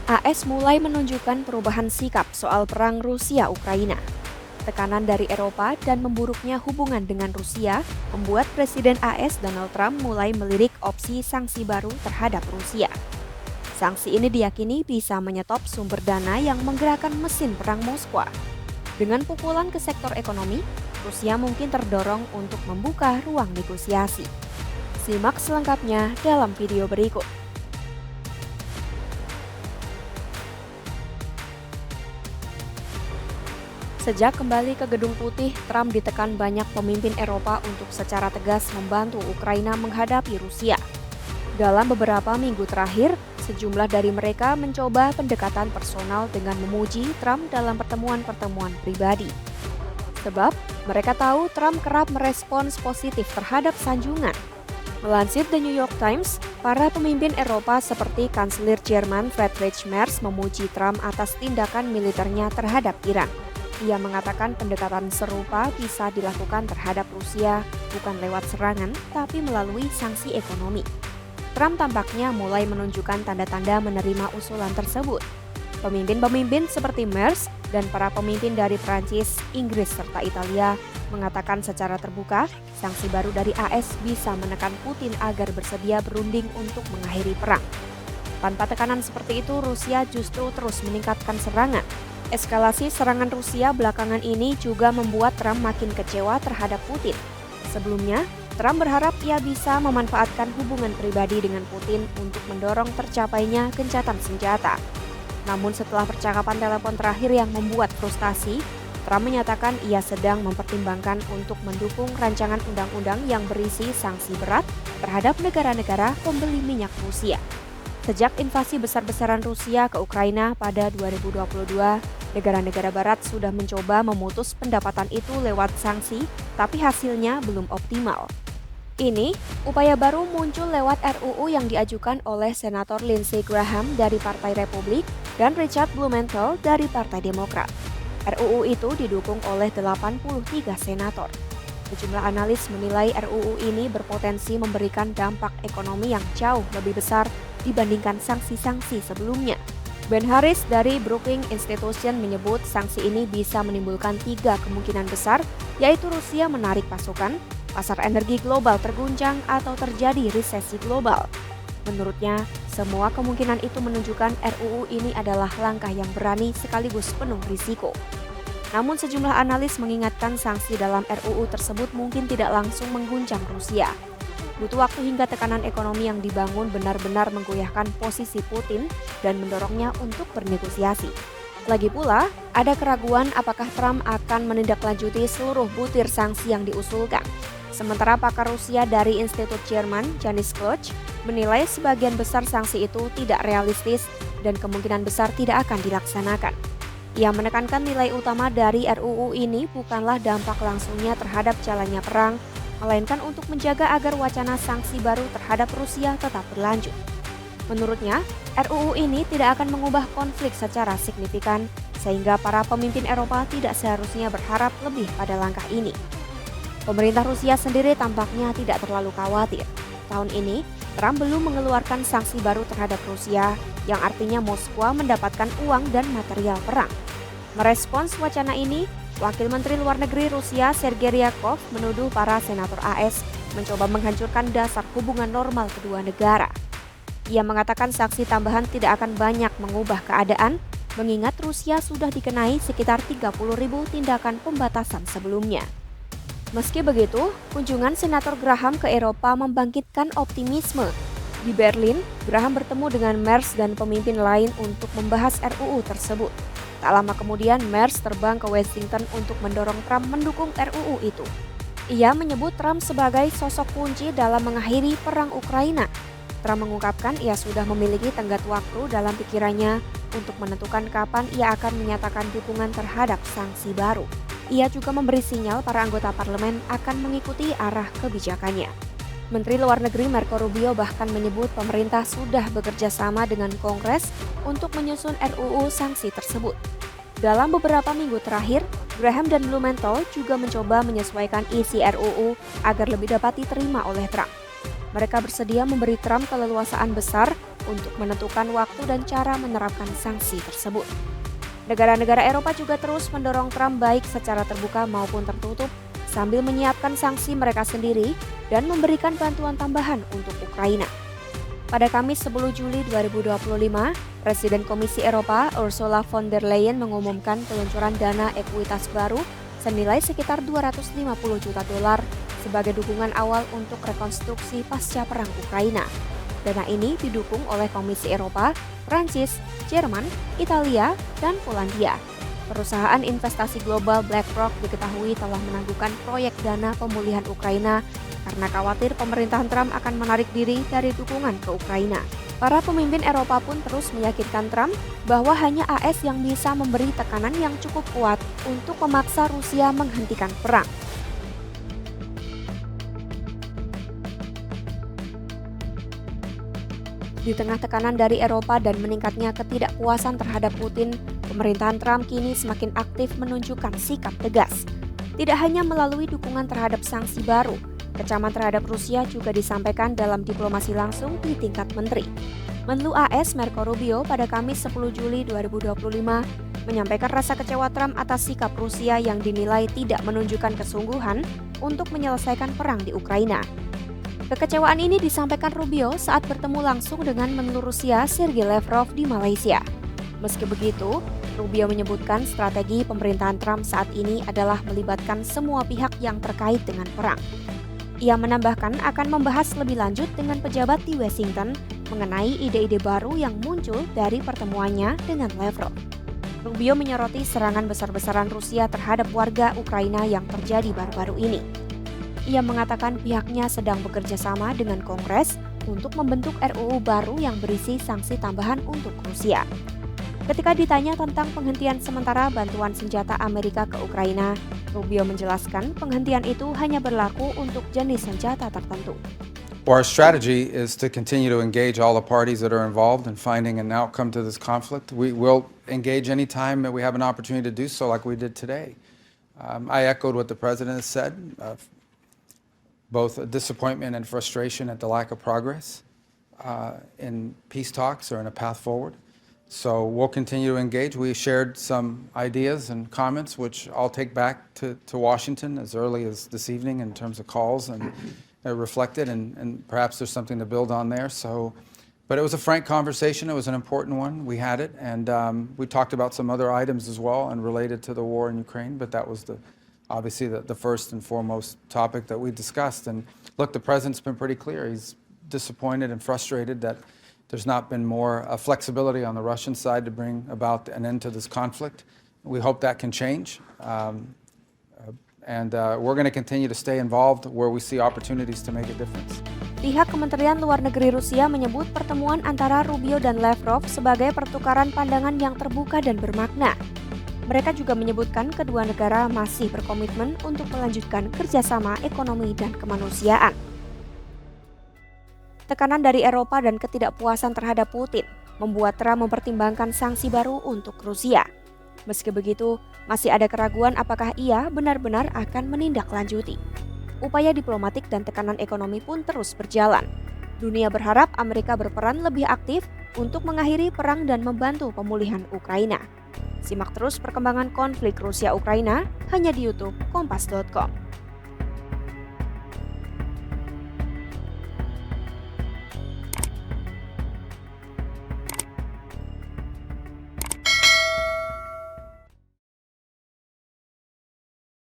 AS mulai menunjukkan perubahan sikap soal perang Rusia-Ukraina. Tekanan dari Eropa dan memburuknya hubungan dengan Rusia membuat Presiden AS Donald Trump mulai melirik opsi sanksi baru terhadap Rusia. Sanksi ini diyakini bisa menyetop sumber dana yang menggerakkan mesin perang Moskwa. Dengan pukulan ke sektor ekonomi, Rusia mungkin terdorong untuk membuka ruang negosiasi. Simak selengkapnya dalam video berikut. Sejak kembali ke Gedung Putih, Trump ditekan banyak pemimpin Eropa untuk secara tegas membantu Ukraina menghadapi Rusia. Dalam beberapa minggu terakhir, sejumlah dari mereka mencoba pendekatan personal dengan memuji Trump dalam pertemuan-pertemuan pribadi. Sebab, mereka tahu Trump kerap merespons positif terhadap sanjungan. Melansir The New York Times, para pemimpin Eropa seperti Kanselir Jerman Friedrich Merz memuji Trump atas tindakan militernya terhadap Iran. Ia mengatakan pendekatan serupa bisa dilakukan terhadap Rusia bukan lewat serangan, tapi melalui sanksi ekonomi. Trump tampaknya mulai menunjukkan tanda-tanda menerima usulan tersebut. Pemimpin-pemimpin seperti Merz dan para pemimpin dari Prancis, Inggris, serta Italia mengatakan secara terbuka, sanksi baru dari AS bisa menekan Putin agar bersedia berunding untuk mengakhiri perang. Tanpa tekanan seperti itu, Rusia justru terus meningkatkan serangan. Eskalasi serangan Rusia belakangan ini juga membuat Trump makin kecewa terhadap Putin. Sebelumnya, Trump berharap ia bisa memanfaatkan hubungan pribadi dengan Putin untuk mendorong tercapainya gencatan senjata. Namun setelah percakapan telepon terakhir yang membuat frustasi, Trump menyatakan ia sedang mempertimbangkan untuk mendukung rancangan undang-undang yang berisi sanksi berat terhadap negara-negara pembeli minyak Rusia. Sejak invasi besar-besaran Rusia ke Ukraina pada 2022, negara-negara barat sudah mencoba memutus pendapatan itu lewat sanksi, tapi hasilnya belum optimal. Ini, upaya baru muncul lewat RUU yang diajukan oleh Senator Lindsey Graham dari Partai Republik dan Richard Blumenthal dari Partai Demokrat. RUU itu didukung oleh 83 senator. Sejumlah analis menilai RUU ini berpotensi memberikan dampak ekonomi yang jauh lebih besar dibandingkan sanksi-sanksi sebelumnya. Ben Harris dari Brookings Institution menyebut sanksi ini bisa menimbulkan 3 kemungkinan besar, yaitu Rusia menarik pasukan, pasar energi global terguncang, atau terjadi resesi global. Menurutnya, semua kemungkinan itu menunjukkan RUU ini adalah langkah yang berani sekaligus penuh risiko. Namun sejumlah analis mengingatkan sanksi dalam RUU tersebut mungkin tidak langsung mengguncang Rusia. Butuh waktu hingga tekanan ekonomi yang dibangun benar-benar menggoyahkan posisi Putin dan mendorongnya untuk bernegosiasi. Lagi pula, ada keraguan apakah Trump akan menindaklanjuti seluruh butir sanksi yang diusulkan. Sementara pakar Rusia dari Institut Jerman, Janis Kloch, menilai sebagian besar sanksi itu tidak realistis dan kemungkinan besar tidak akan dilaksanakan. Ia menekankan nilai utama dari RUU ini bukanlah dampak langsungnya terhadap jalannya perang, melainkan untuk menjaga agar wacana sanksi baru terhadap Rusia tetap berlanjut. Menurutnya, RUU ini tidak akan mengubah konflik secara signifikan, sehingga para pemimpin Eropa tidak seharusnya berharap lebih pada langkah ini. Pemerintah Rusia sendiri tampaknya tidak terlalu khawatir. Tahun ini, Trump belum mengeluarkan sanksi baru terhadap Rusia, yang artinya Moskwa mendapatkan uang dan material perang. Merespons wacana ini, Wakil Menteri Luar Negeri Rusia Sergei Ryabkov menuduh para senator AS mencoba menghancurkan dasar hubungan normal kedua negara. Ia mengatakan sanksi tambahan tidak akan banyak mengubah keadaan, mengingat Rusia sudah dikenai sekitar 30.000 tindakan pembatasan sebelumnya. Meski begitu, kunjungan Senator Graham ke Eropa membangkitkan optimisme. Di Berlin, Graham bertemu dengan Merz dan pemimpin lain untuk membahas RUU tersebut. Tak lama kemudian, Merz terbang ke Washington untuk mendorong Trump mendukung RUU itu. Ia menyebut Trump sebagai sosok kunci dalam mengakhiri perang Ukraina. Trump mengungkapkan ia sudah memiliki tenggat waktu dalam pikirannya untuk menentukan kapan ia akan menyatakan dukungan terhadap sanksi baru. Ia juga memberi sinyal para anggota parlemen akan mengikuti arah kebijakannya. Menteri Luar Negeri Marco Rubio bahkan menyebut pemerintah sudah bekerja sama dengan Kongres untuk menyusun RUU sanksi tersebut. Dalam beberapa minggu terakhir, Graham dan Blumenthal juga mencoba menyesuaikan isi RUU agar lebih dapat diterima oleh Trump. Mereka bersedia memberi Trump keleluasaan besar untuk menentukan waktu dan cara menerapkan sanksi tersebut. Negara-negara Eropa juga terus mendorong Trump baik secara terbuka maupun tertutup sambil menyiapkan sanksi mereka sendiri dan memberikan bantuan tambahan untuk Ukraina. Pada Kamis 10 Juli 2025, Presiden Komisi Eropa Ursula von der Leyen mengumumkan peluncuran dana ekuitas baru senilai sekitar 250 juta dolar sebagai dukungan awal untuk rekonstruksi pasca perang Ukraina. Dana ini didukung oleh Komisi Eropa, Prancis, Jerman, Italia, dan Polandia. Perusahaan investasi global BlackRock diketahui telah menangguhkan proyek dana pemulihan Ukraina karena khawatir pemerintahan Trump akan menarik diri dari dukungan ke Ukraina. Para pemimpin Eropa pun terus meyakinkan Trump bahwa hanya AS yang bisa memberi tekanan yang cukup kuat untuk memaksa Rusia menghentikan perang. Di tengah tekanan dari Eropa dan meningkatnya ketidakpuasan terhadap Putin, pemerintahan Trump kini semakin aktif menunjukkan sikap tegas. Tidak hanya melalui dukungan terhadap sanksi baru, kecaman terhadap Rusia juga disampaikan dalam diplomasi langsung di tingkat menteri. Menlu AS Marco Rubio pada Kamis 10 Juli 2025 menyampaikan rasa kecewa Trump atas sikap Rusia yang dinilai tidak menunjukkan kesungguhan untuk menyelesaikan perang di Ukraina. Kekecewaan ini disampaikan Rubio saat bertemu langsung dengan Menlu Rusia Sergei Lavrov di Malaysia. Meski begitu, Rubio menyebutkan strategi pemerintahan Trump saat ini adalah melibatkan semua pihak yang terkait dengan perang. Ia menambahkan akan membahas lebih lanjut dengan pejabat di Washington mengenai ide-ide baru yang muncul dari pertemuannya dengan Lavrov. Rubio menyoroti serangan besar-besaran Rusia terhadap warga Ukraina yang terjadi baru-baru ini. Ia mengatakan pihaknya sedang bekerja sama dengan Kongres untuk membentuk RUU baru yang berisi sanksi tambahan untuk Rusia. Ketika ditanya tentang penghentian sementara bantuan senjata Amerika ke Ukraina, Rubio menjelaskan penghentian itu hanya berlaku untuk jenis senjata tertentu. Our strategy is to continue to engage all the parties that are involved in finding an outcome to this conflict. We will engage any time that we have an opportunity to do so, like we did today. I echoed what the president has said. Both a disappointment and frustration at the lack of progress in peace talks or in a path forward. So we'll continue to engage. We shared some ideas and comments, which I'll take back to Washington as early as this evening in terms of calls and reflected, and perhaps there's something to build on there. But it was a frank conversation. It was an important one. We had it, and we talked about some other items as well and related to the war in Ukraine, but that was obviously the first and foremost topic that we discussed. And look, the president's been pretty clear. He's disappointed and frustrated that there's not been more flexibility on the Russian side to bring about an end to this conflict. We hope that can change. And we're going to continue to stay involved where we see opportunities to make a difference. Pihak Kementerian Luar Negeri Rusia menyebut pertemuan antara Rubio dan Lavrov sebagai pertukaran pandangan yang terbuka dan bermakna. Mereka juga menyebutkan kedua negara masih berkomitmen untuk melanjutkan kerjasama ekonomi dan kemanusiaan. Tekanan dari Eropa dan ketidakpuasan terhadap Putin membuat Trump mempertimbangkan sanksi baru untuk Rusia. Meski begitu, masih ada keraguan apakah ia benar-benar akan menindaklanjuti. Upaya diplomatik dan tekanan ekonomi pun terus berjalan. Dunia berharap Amerika berperan lebih aktif untuk mengakhiri perang dan membantu pemulihan Ukraina. Simak terus perkembangan konflik Rusia-Ukraina hanya di YouTube Kompas.com.